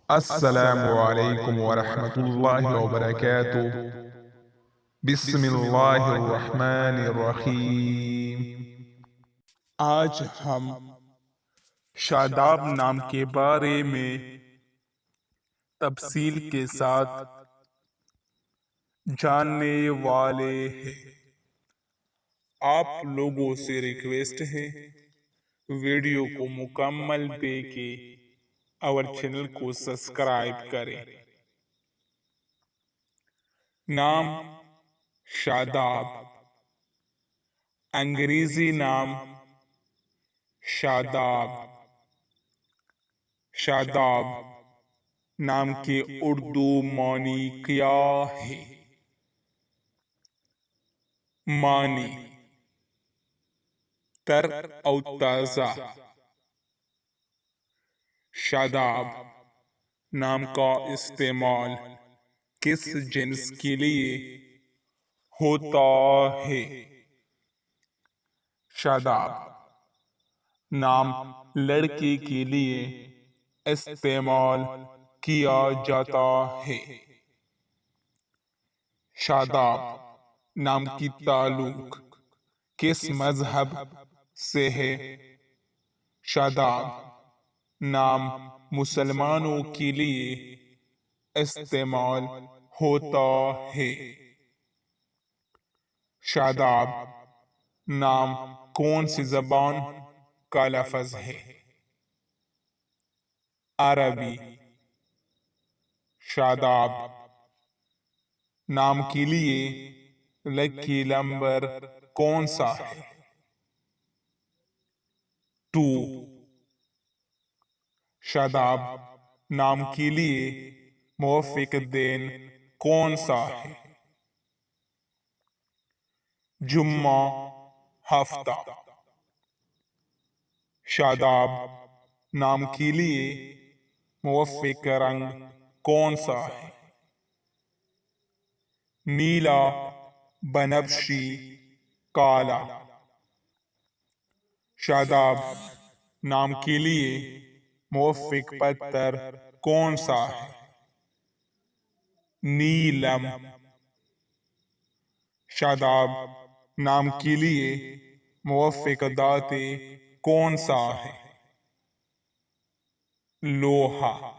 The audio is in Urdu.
السلام علیکم ورحمۃ اللہ وبرکاتہ۔ بسم اللہ الرحمن الرحیم۔ آج ہم شاداب نام کے بارے میں تفصیل کے ساتھ جاننے والے ہیں۔ آپ لوگوں سے ریکویسٹ ہے ویڈیو کو مکمل دیکھیں اور چینل کو سبسکرائب کریں۔ نام شاداب، انگریزی نام شاداب۔ شاداب نام کے اردو معنی کیا ہے؟ معنی: تر و تازہ۔ شاداب نام کا استعمال کس جنس کے لیے ہوتا ہے؟ شاداب نام لڑکے کے لیے استعمال کیا جاتا ہے۔ شاداب نام کی تعلق کس مذہب سے ہے؟ شاداب نام مسلمانوں کے لیے استعمال ہوتا ہے۔ شاداب نام کون سی زبان کا لفظ ہے؟ عربی۔ شاداب نام کے لیے لکی نمبر کون سا ہے؟ 2۔ شاداب نام کے لیے موافق دن کون سا ہے؟ جمعہ، ہفتہ۔ شاداب نام کے لیے موافق رنگ کون سا ہے؟ نیلا، بنفشی، کالا۔ شاداب نام کے لیے موافق پتھر کون سا ہے؟ نیلم۔ شاداب نام کے لیے موافق دھاتیں کون سا ہے؟ لوہا۔